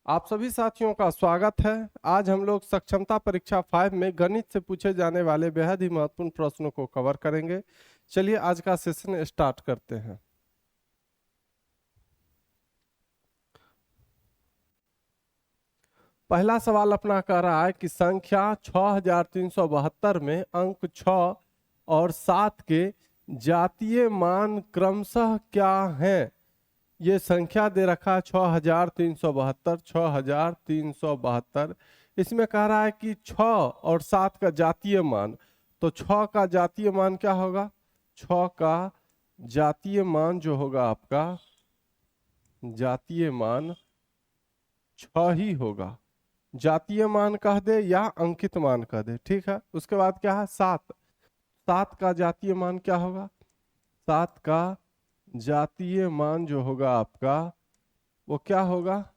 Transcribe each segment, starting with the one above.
आप सभी साथियों का स्वागत है। आज हम लोग सक्षमता परीक्षा 5 में गणित से पूछे जाने वाले बेहद ही महत्वपूर्ण प्रश्नों को कवर करेंगे। चलिए आज का सेशन स्टार्ट करते हैं। पहला सवाल अपना कह रहा है कि संख्या 6372 में अंक 6 और 7 के जातीय मान क्रमशः क्या हैं? ये संख्या दे रखा है 6372, 6372। इसमें कह रहा है कि 6 और 7 का जातीय मान, तो 6 का जातीय मान क्या होगा? 6 का जातीय मान जो होगा आपका जातीय मान 6 ही होगा। जातीय मान कह दे या अंकित मान कह दे, ठीक है। उसके बाद क्या है? 7। 7 का जातीय मान क्या होगा? 7 का जातीय मान जो होगा आपका वो क्या होगा?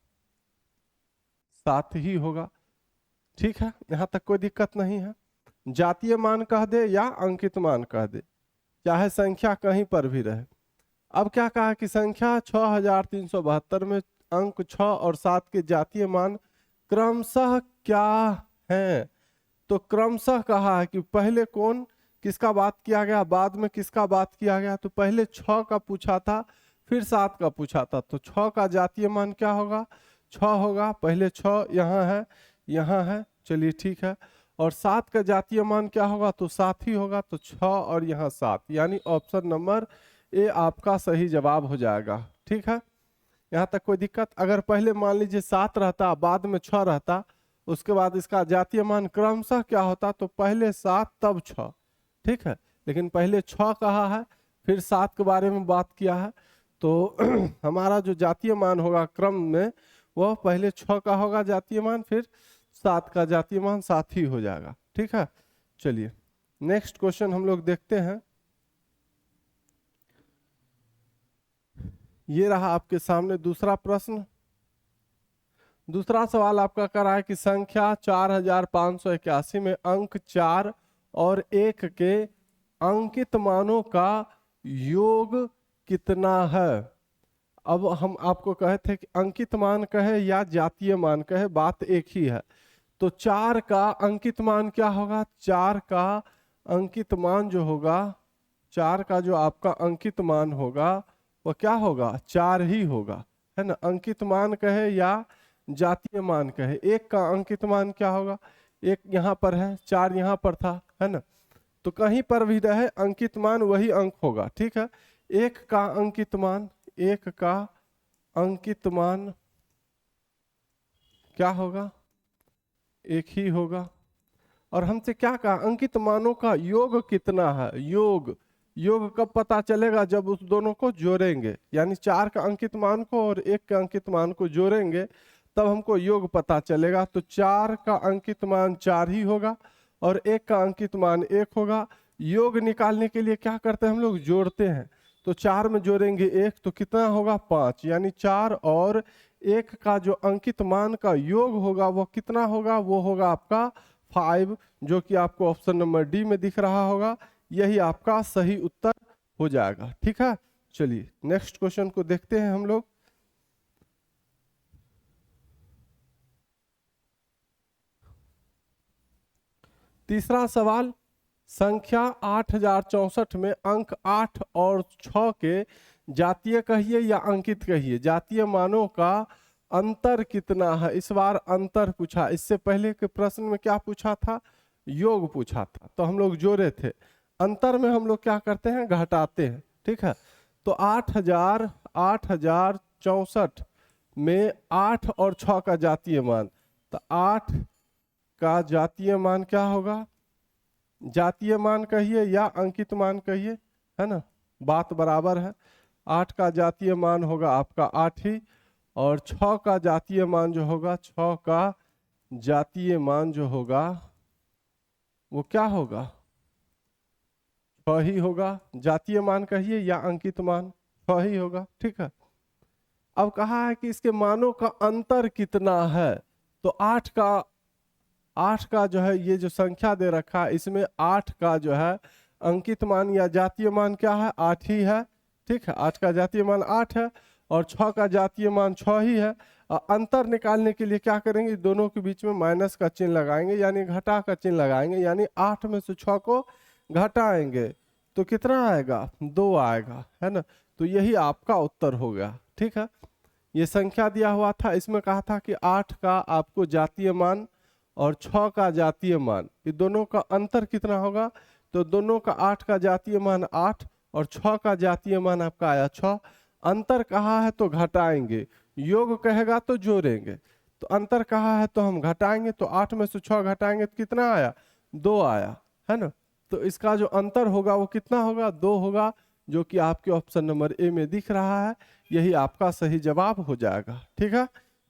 7 ही होगा, ठीक है। यहां तक कोई दिक्कत नहीं है। जातीय मान कह दे या अंकित मान कह दे, चाहे संख्या कहीं पर भी रहे। अब क्या कहा कि संख्या 6372 में अंक 6 और 7 के जातीय मान क्रमशः क्या है? तो क्रमशः कहा है कि पहले कौन किसका बात किया गया, बाद में किसका बात किया गया। तो पहले 6 का पूछा था, फिर 7 का पूछा था। तो 6 का जातीय मान क्या होगा? 6 होगा। पहले 6 यहाँ है, यहाँ है, चलिए ठीक है। और 7 का जातीय मान क्या होगा? तो 7 ही होगा। तो 6 और यहाँ 7, यानी ऑप्शन नंबर ए आपका सही जवाब हो जाएगा, ठीक है। यहाँ तक कोई दिक्कत? अगर पहले मान लीजिए 7 रहता, बाद में 6 रहता, उसके बाद इसका जातीय मान क्रमशः क्या होता? तो पहले 7 तब 6, ठीक है। लेकिन पहले 6 कहा है, फिर 7 के बारे में बात किया है, तो हमारा जो जातीय मान होगा क्रम में वह पहले 6 का होगा जातीय मान, फिर 7 का जातीय मान 7 ही हो जाएगा, ठीक है। चलिए नेक्स्ट क्वेश्चन हम लोग देखते हैं। ये रहा आपके सामने दूसरा प्रश्न। दूसरा सवाल आपका कर रहा है कि संख्या 4581 में अंक 4 और 1 के अंकित मानों का योग कितना है? अब हम आपको कहे थे कि अंकित मान कहे या जातीय मान कहे, बात एक ही है। तो 4 का अंकित मान क्या होगा? 4 का अंकित मान जो होगा, 4 का जो आपका अंकित मान होगा वह क्या होगा? 4 ही होगा, है ना। अंकित मान कहे या जातीय मान कहे, 1 का अंकित मान क्या होगा? 1 यहाँ पर है, 4 यहाँ पर था, है ना। तो कहीं पर भी रहे अंकित मान वही अंक होगा, ठीक है। 1 का अंकित मान, 1 का अंकित मान क्या होगा? 1 ही होगा। और हमसे क्या कहा? अंकित मानों का योग कितना है? योग, योग कब पता चलेगा? जब उस दोनों को जोड़ेंगे, यानी 4 का अंकित मान को और 1 के अंकित मान को जोड़ेंगे, तब हमको योग पता चलेगा। तो 4 का अंकित मान 4 ही होगा और 1 का अंकित मान 1 होगा। योग निकालने के लिए क्या करते हैं हम लोग? जोड़ते हैं। तो 4 में जोड़ेंगे 1 तो कितना होगा? 5, यानी 4 और 1 का जो अंकित मान का योग होगा वो कितना होगा? वो होगा आपका 5, जो कि आपको ऑप्शन नंबर डी में दिख रहा होगा। यही आपका सही उत्तर हो जाएगा, ठीक है। चलिए नेक्स्ट क्वेश्चन को देखते हैं हम लोग। तीसरा सवाल, संख्या 8064 में अंक 8 और 6 के जातीय कहिए या अंकित कहिए, जातीय मानों का अंतर कितना है? इस बार अंतर पूछा। इससे पहले के प्रश्न में क्या पूछा था? योग पूछा था, तो हम लोग जोड़े थे। अंतर में हम लोग क्या करते हैं? घटाते हैं, ठीक है। तो 8064 में 8 और 6 का जातीय मान, तो 8 का जातीय मान क्या होगा? जातीय मान कहिए या अंकित मान कहिए, है ना, बात बराबर है। 8 का जातीय मान होगा आपका 8 ही, और 6 का जातीय मान जो होगा, 6 का जातीय मान जो होगा वो क्या होगा? 6 ही होगा। जातीय मान कहिए या अंकित मान, 6 ही होगा, ठीक है। अब कहा है कि इसके मानों का अंतर कितना है? तो 8 का जो है, ये जो संख्या दे रखा है इसमें 8 का जो है अंकित मान या जातीय मान क्या है? 8 ही है, ठीक है। 8 का जातीय मान 8 है और 6 का जातीय मान 6 ही है। अंतर निकालने के लिए क्या करेंगे, दोनों के बीच में माइनस का चिन्ह लगाएंगे, यानी घटा का चिन्ह लगाएंगे, यानी 8 में से 6 को घटाएंगे तो कितना आएगा, 2 आएगा, है ना। तो यही आपका उत्तर हो गया। ठीक है, ये संख्या दिया हुआ था, इसमें कहा था कि 8 का आपको जातीय मान और 6 का जातीय मान, ये दोनों का अंतर कितना होगा, तो दोनों का 8 का जातीय मान 8 और 6 का जातीय मान आपका आया 6। अंतर कहा है तो घटाएंगे, योग कहेगा तो जोड़ेंगे, तो अंतर कहा है तो हम घटाएंगे, तो 8 में से 6 घटाएंगे तो कितना आया, 2 आया, है ना। तो इसका जो अंतर होगा वो कितना होगा, 2 होगा, जो कि आपके ऑप्शन नंबर ए में दिख रहा है, यही आपका सही जवाब हो जाएगा। ठीक है,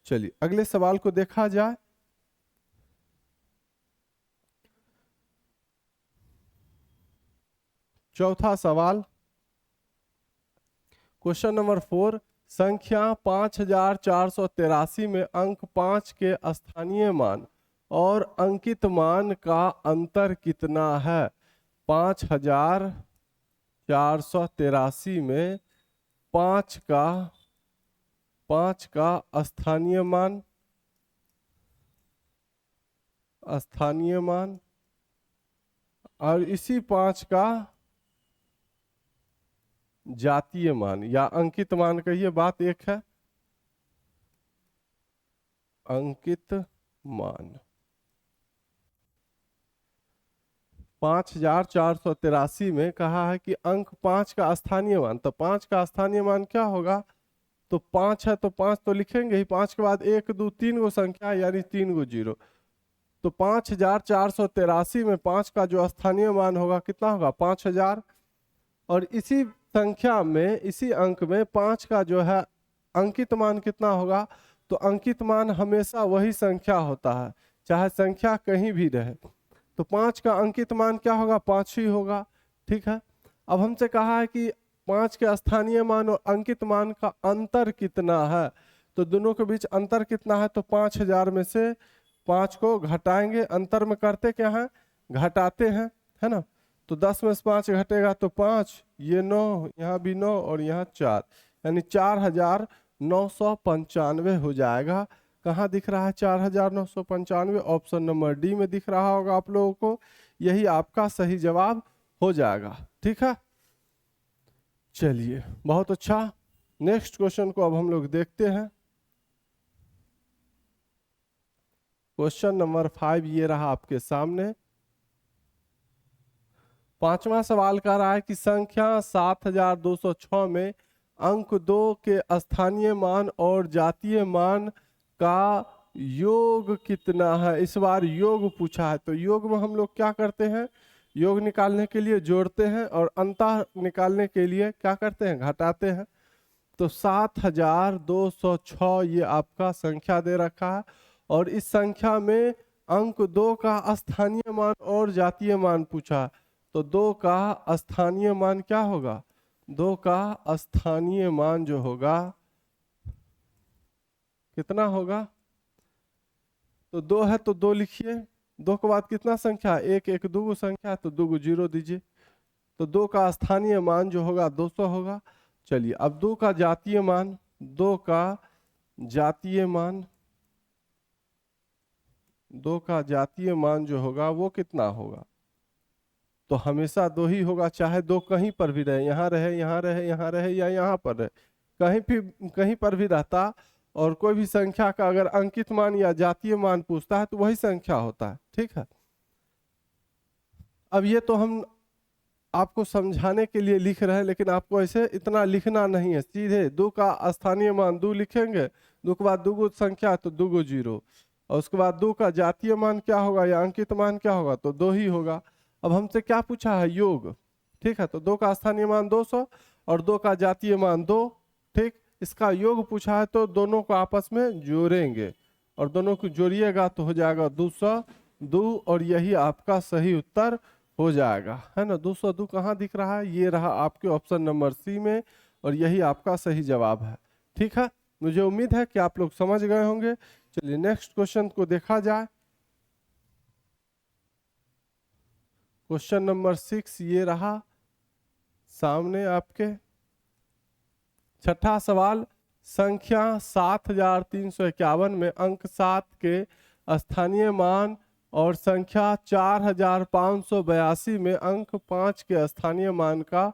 चलिए अगले सवाल को देखा जाए। चौथा सवाल, क्वेश्चन नंबर 4, संख्या 5483 में अंक 5 के स्थानीय मान और अंकित मान का अंतर कितना है। 5483 में 5 का स्थानीय मान और इसी 5 का जातीय मान या अंकित मान, कहिए, बात एक है, अंकित मान। 5483 में कहा है कि अंक 5 का स्थानीय मान, तो 5 का स्थानीय मान क्या होगा, तो 5 है तो 5 तो लिखेंगे ही, 5 के बाद 1 2 3 गो संख्या यानी 3 गो जीरो, तो 5483 में 5 का जो स्थानीय मान होगा कितना होगा, 5000। और इसी संख्या में, इसी अंक में 5 का जो है अंकित मान कितना होगा, तो अंकित मान हमेशा वही संख्या होता है, चाहे संख्या कहीं भी रहे, तो 5 का अंकित मान क्या होगा, 5 ही होगा। ठीक है, अब हमसे कहा है कि 5 के स्थानीय मान और अंकित मान का अंतर कितना है, तो दोनों के बीच अंतर कितना है, तो 5000 में से 5 को घटाएंगे, अंतर में करते क्या है, घटाते हैं, है ना। तो 10 में से 5 घटेगा तो 5, ये 9, यहाँ भी 9 और यहाँ 4, यानी 4995 हो जाएगा। कहाँ दिख रहा है 4995, ऑप्शन नंबर डी में दिख रहा होगा आप लोगों को, यही आपका सही जवाब हो जाएगा। ठीक है, चलिए बहुत अच्छा, नेक्स्ट क्वेश्चन को अब हम लोग देखते हैं। क्वेश्चन नंबर 5 ये रहा आपके सामने। पांचवा सवाल कह रहा है कि संख्या 7206 में अंक 2 के स्थानीय मान और जातीय मान का योग कितना है। इस बार योग पूछा है, तो योग में हम लोग क्या करते हैं, योग निकालने के लिए जोड़ते हैं और अंतर निकालने के लिए क्या करते हैं, घटाते हैं। तो 7206 ये आपका संख्या दे रखा है और इस संख्या में अंक 2 का स्थानीय मान और जातीय मान पूछा, तो 2 का स्थानीय मान क्या होगा, 2 का स्थानीय मान जो होगा कितना होगा, तो 2 है तो 2 लिखिए, 2 के बाद कितना संख्या, 1 1 2 संख्या, तो 2 जीरो दीजिए, तो 2 का स्थानीय मान जो होगा 200 होगा। चलिए अब 2 का जातीय मान, 2 का जातीय मान, 2 का जातीय मान जो होगा वो कितना होगा, तो हमेशा 2 ही होगा, चाहे 2 कहीं पर भी रहे, यहाँ रहे, यहाँ रहे, यहाँ रहे या यहाँ पर रहे, कहीं पर भी रहता और कोई भी संख्या का अगर अंकित मान या जातीय मान पूछता है तो वही संख्या होता है। ठीक है, अब ये तो हम आपको समझाने के लिए लिख रहे हैं, लेकिन आपको ऐसे इतना लिखना नहीं है, सीधे 2 का स्थानीय मान 2 लिखेंगे, 2 के बाद 2 गो संख्या तो 2 गो जीरो, और उसके बाद 2 का जातीय मान क्या होगा या अंकित मान क्या होगा, तो 2 ही होगा। अब हमसे क्या पूछा है, योग। ठीक है, तो 2 का स्थानीय मान 200 और 2 का जातीय मान 2, ठीक, इसका योग पूछा है, तो दोनों को आपस में जोड़ेंगे और दोनों को जोड़िएगा तो हो जाएगा 202 और यही आपका सही उत्तर हो जाएगा, है ना। 202 कहाँ दिख रहा है, ये रहा आपके ऑप्शन नंबर सी में और यही आपका सही जवाब है। ठीक है, मुझे उम्मीद है कि आप लोग समझ गए होंगे। चलिए नेक्स्ट क्वेश्चन को देखा जाए। क्वेश्चन नंबर 6 ये रहा सामने आपके। छठा सवाल, संख्या 7351 में अंक 7 के स्थानीय मान और संख्या 4582 में अंक 5 के स्थानीय मान का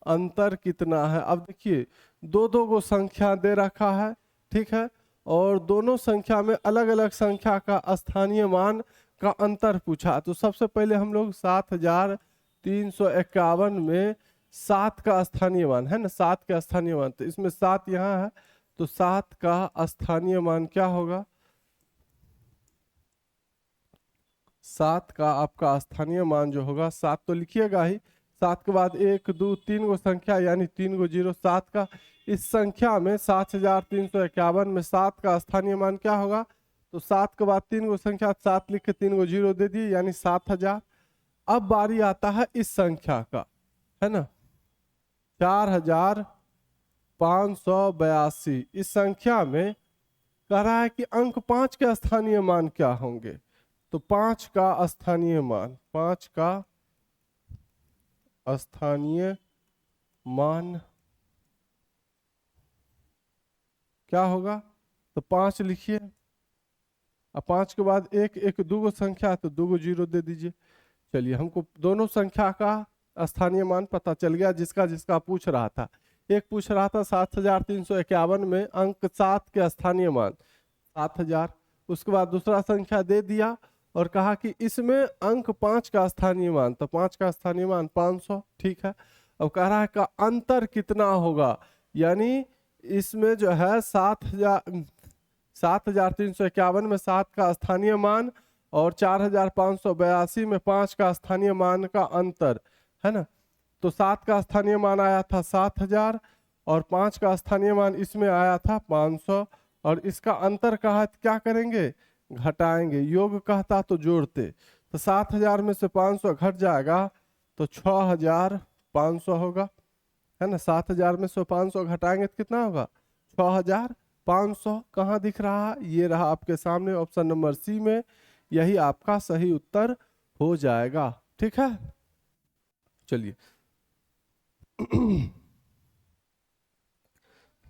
अंतर कितना है। अब देखिए दो दो को संख्या दे रखा है, ठीक है, और दोनों संख्या में अलग अलग संख्या का स्थानीय मान का अंतर पूछा। तो सबसे पहले हम लोग 7351 में 7 का स्थानीय मान है ना, 7 का स्थानीय मान, तो इसमें 7 यहाँ है, तो 7 का स्थानीय मान क्या होगा, 7 का आपका स्थानीय मान जो होगा, 7 तो लिखिएगा ही, 7 के बाद 1 2 3 गो संख्या यानी 3 गो जीरो, 7 का इस संख्या में 7351 में 7 का स्थानीय मान क्या होगा, तो 7 के बाद 3 गो संख्या, 7 लिख के 3 गो जीरो दे दिए यानी 7000। अब बारी आता है इस संख्या का, है ना, 4582। इस संख्या में कह रहा है कि अंक 5 के स्थानीय मान क्या होंगे, तो 5 का स्थानीय मान, 5 का स्थानीय मान क्या होगा, तो 5 लिखिए। अब 5 के बाद 1 1 दो गो संख्या, तो 2 गो जीरो दे दीजिए। चलिए हमको दोनों संख्या का स्थानीय मान पता चल गया, जिसका जिसका पूछ रहा था। एक पूछ रहा था 7351 में अंक 7 के स्थानीय मान 7000, उसके बाद दूसरा संख्या दे दिया और कहा कि इसमें अंक 5 का स्थानीय मान, तो 5 का स्थानीय मान 500, ठीक है। अब कह रहा है का अंतर कितना होगा, यानी इसमें जो है 7351 में 7 का स्थानीय मान और 4582 में 5 का स्थानीय मान का अंतर, है ना। तो 7 का स्थानीय मान आया था 7000 और 5 का स्थानीय मान इसमें आया था 500, और इसका अंतर कहा क्या करेंगे, घटाएंगे। योग कहता तो जोड़ते, तो 7000 में से 500 घट जाएगा तो 6500 होगा, है ना। 7000 में से 500 घटाएंगे तो कितना होगा, 6500। कहाँ दिख रहा है, ये रहा आपके सामने ऑप्शन नंबर सी में, यही आपका सही उत्तर हो जाएगा, ठीक है। चलिए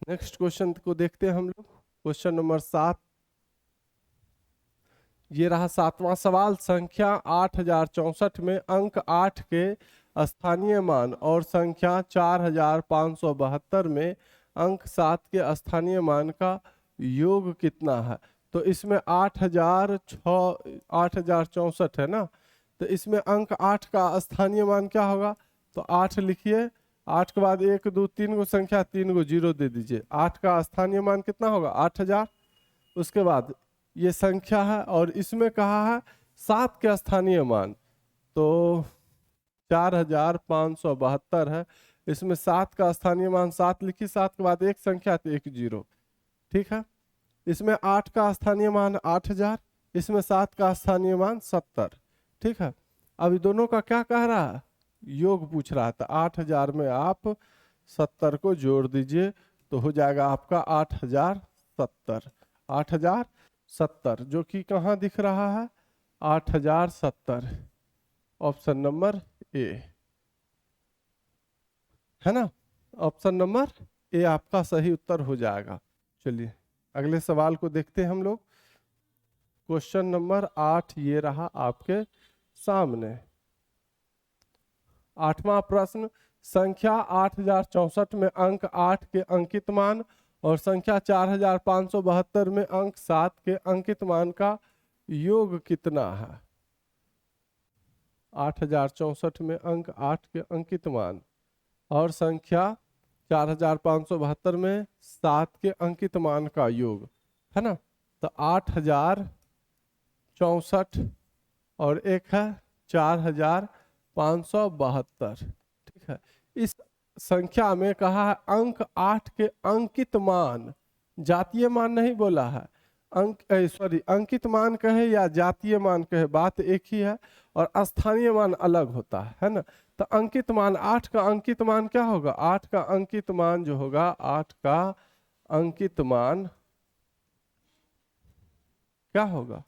नेक्स्ट क्वेश्चन को देखते हैं हम लोग, क्वेश्चन नंबर 7। ये रहा 7वां सवाल। संख्या 8064 में अंक 8 के स्थानीय मान और संख्या 4572 में अंक 7 के स्थानीय मान का योग कितना है। तो इसमें 8064 है ना, तो इसमें अंक 8 का स्थानीय मान क्या होगा, तो 8 लिखिए। 8 के बाद 1 2 3 गो संख्या, 3 गो जीरो दे दीजिए। 8 का स्थानीय मान कितना होगा, 8000। उसके बाद ये संख्या है और इसमें कहा है 7 के स्थानीय मान, तो 4572 है। इसमें 7 का स्थानीय मान 7 लिखिए, 7 के बाद 1 संख्या तो 1 जीरो, ठीक है। इसमें 8 का स्थानीय मान 8000, इसमें 7 का स्थानीय मान 70, ठीक है। अभी दोनों का क्या कह रहा है, योग पूछ रहा था। 8000 में आप 70 को जोड़ दीजिए तो हो जाएगा आपका 8070, 8070, जो कि कहाँ दिख रहा है, 8070, ऑप्शन नंबर ए, है ना। ऑप्शन नंबर ए आपका सही उत्तर हो जाएगा। चलिए अगले सवाल को देखते हैं हम लोग। क्वेश्चन नंबर 8 ये रहा आपके सामने। 8वां प्रश्न, संख्या 8064 में अंक 8 के अंकित मान और संख्या 4572 में अंक 7 के अंकित मान का योग कितना है। 8064 में अंक 8 के अंकित मान और संख्या 4572 में 7 के अंकित मान का योग, है ना। तो 8064 और एक है 4572, ठीक है। इस संख्या में कहा है अंक 8 के अंकित मान, जातीय मान नहीं बोला है, अंकित मान कहे या जातीय मान कहे बात एक ही है, और स्थानीय मान अलग होता है ना। तो अंकित मान 8 का अंकित मान क्या होगा, 8 का अंकित मान जो होगा, 8 का अंकित मान क्या होगा,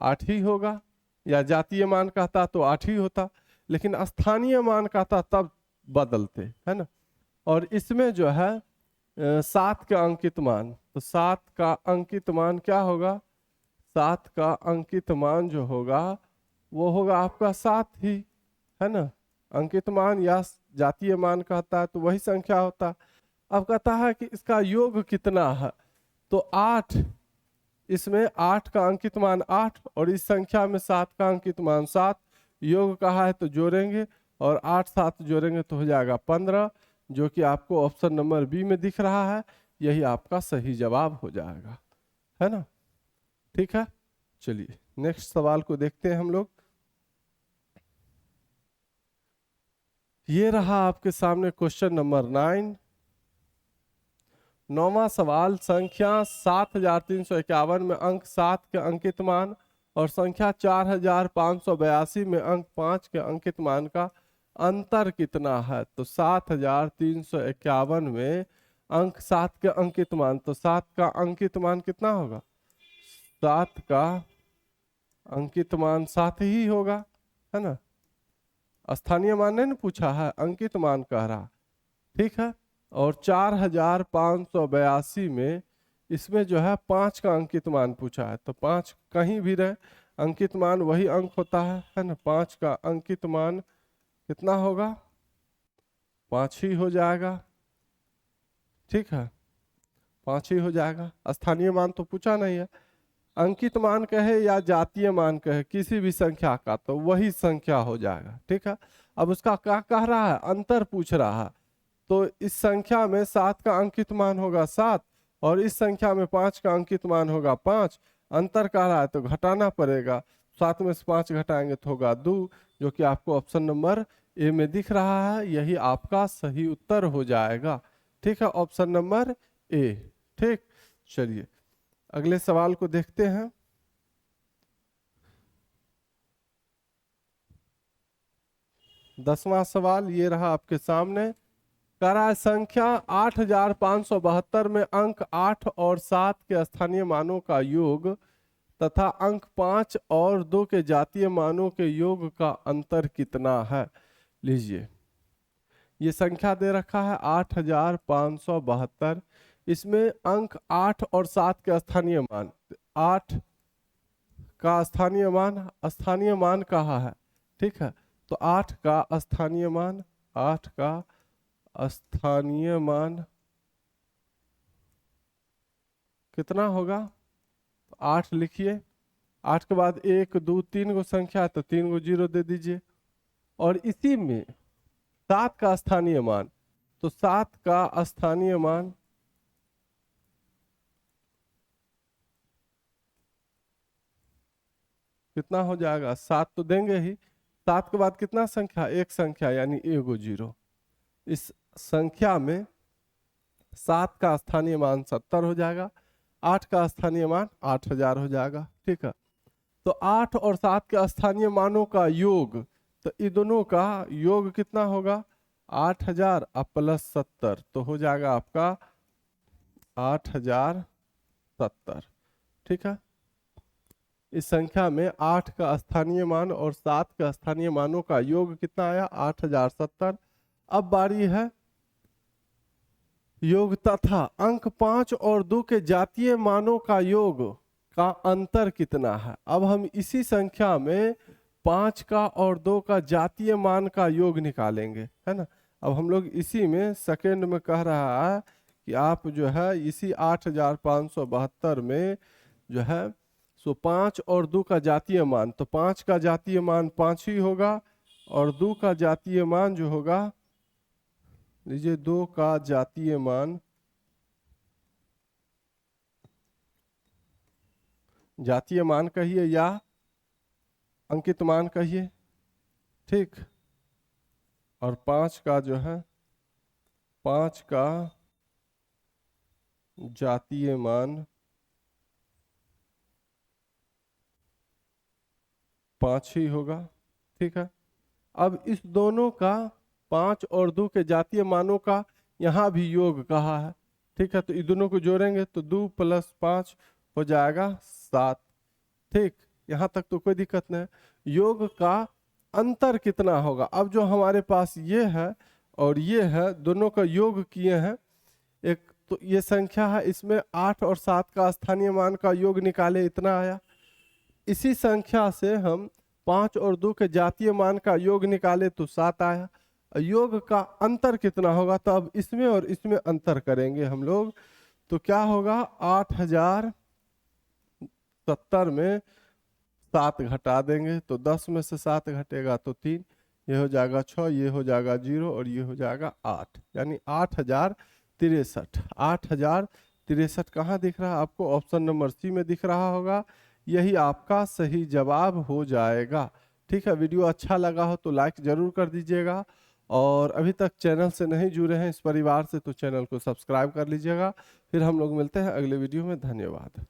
8 ही होगा। या जातीय मान कहता तो 8 ही होता, लेकिन स्थानीय मान कहता तब बदलते, है ना। और इसमें जो है 7 का अंकित मान, तो 7 का अंकित मान क्या होगा? 7 का अंकित मान जो होगा वो होगा आपका 7 ही, है ना। अंकित मान या जातीय मान कहता है तो वही संख्या होता है। अब कहता है कि इसका योग कितना है, तो 8, इसमें 8 का अंकित मान 8 और इस संख्या में 7 का अंकित मान 7। योग कहा है तो जोड़ेंगे और 8 7 जोड़ेंगे तो हो जाएगा 15, जो कि आपको ऑप्शन नंबर बी में दिख रहा है। यही आपका सही जवाब हो जाएगा, है ना। ठीक है, चलिए नेक्स्ट सवाल को देखते हैं हम लोग। ये रहा आपके सामने क्वेश्चन नंबर 9। 9वां सवाल, संख्या 7351 में अंक 7 के अंकित मान और संख्या 4582 में अंक 5 के अंकित मान का अंतर कितना है? तो 7351 में अंक 7 के अंकित मान, तो 7 का अंकित मान कितना होगा? 7 का अंकित मान 7 ही होगा, है ना। स्थानीय मान ने पूछा है, अंकित मान कह रहा, ठीक है। और 4582 में इसमें जो है 5 का अंकित मान पूछा है, तो 5 कहीं भी रहे अंकित मान वही अंक होता है ना। 5 का अंकित मान कितना होगा? 5 ही हो जाएगा, ठीक है, 5 ही हो जाएगा। स्थानीय मान तो पूछा नहीं है, अंकित मान कहे या जातीय मान कहे किसी भी संख्या का तो वही संख्या हो जाएगा, ठीक है। अब उसका क्या कह रहा है? अंतर पूछ रहा है। तो इस संख्या में 7 का अंकित मान होगा 7 और इस संख्या में 5 का अंकित मान होगा 5। अंतर कह रहा है तो घटाना पड़ेगा, 7 में से 5 घटाएंगे तो होगा 2, जो कि आपको ऑप्शन नंबर ए में दिख रहा है। यही आपका सही उत्तर हो जाएगा, ठीक है, ऑप्शन नंबर ए। ठीक, चलिए अगले सवाल को देखते हैं। दसवां सवाल ये रहा आपके सामने। कह रहा है संख्या 8572 में अंक 8 और 7 के स्थानीय मानों का योग तथा अंक 5 और 2 के जातीय मानों के योग का अंतर कितना है? लीजिए, ये संख्या दे रखा है 8572, इसमें अंक 8 और 7 के स्थानीय मान, 8 का स्थानीय मान कहा है, ठीक है। तो 8 का स्थानीय मान, 8 का स्थानीय मान कितना होगा? तो 8 लिखिए, 8 के बाद 1 2 3 को संख्या है तो 3 को 0 दे दीजिए। और इसी में 7 का स्थानीय मान, तो 7 का स्थानीय मान कितना हो जाएगा? 7 तो देंगे ही, 7 के बाद कितना संख्या? एक संख्या यानी 1 0। इस संख्या में 7 का स्थानीय मान 70 हो जाएगा, 8 का स्थानीय मान 8000 हो जाएगा, ठीक है। तो 8 और 7 के स्थानीय मानों का योग, तो इन दोनों का योग कितना होगा? 8000 प्लस 70, तो हो जाएगा आपका 8070, ठीक है। इस संख्या में 8 का स्थानीय मान और 7 का स्थानीय मानों का योग कितना आया? 8070। अब बारी है योग तथा अंक 5 और 2 के जातीय मानों का योग का अंतर कितना है। अब हम इसी संख्या में 5 का और 2 का जातीय मान का योग निकालेंगे, है ना। अब हम लोग इसी में सेकेंड में कह रहा है कि आप जो है इसी 8572 में जो है सो 5 और 2 का जातीय मान, तो 5 का जातीय मान 5 ही होगा और 2 का जातीय मान जो होगा, लीजिए 2 का जातीय मान, जातीय मान कहिए या अंकित मान कहिए, ठीक। और 5 का जो है 5 का जातीय मान 5 ही होगा, ठीक है। अब इस दोनों का 5 और 2 के जातीय मानों का यहाँ भी योग कहा है, ठीक है। तो इन दोनों को जोड़ेंगे तो 2 + 5 हो जाएगा 7, ठीक। यहाँ तक तो कोई दिक्कत नहीं। योग का अंतर कितना होगा? अब जो हमारे पास ये है और ये है, दोनों का योग किए हैं, एक तो ये संख्या है, इसमें 8 और 7 का स्थानीय मान का योग निकाले, इतना आया। इसी संख्या से हम 5 और 2 के जातीय मान का योग निकाले तो 7 आया। योग का अंतर कितना होगा, तो अब इसमें और इसमें अंतर करेंगे हम लोग, तो क्या होगा, 8070 में 7 घटा देंगे तो 10 में से 7 घटेगा तो 3, ये हो जाएगा 6, ये हो जाएगा 0 और ये हो जाएगा 8, यानी 8063। 8063 कहाँ दिख रहा है आपको, ऑप्शन नंबर सी में दिख रहा होगा। यही आपका सही जवाब हो जाएगा। ठीक है, वीडियो अच्छा लगा हो तो लाइक जरूर कर दीजिएगा, और अभी तक चैनल से नहीं जुड़े हैं इस परिवार से तो चैनल को सब्सक्राइब कर लीजिएगा। फिर हम लोग मिलते हैं अगले वीडियो में। धन्यवाद।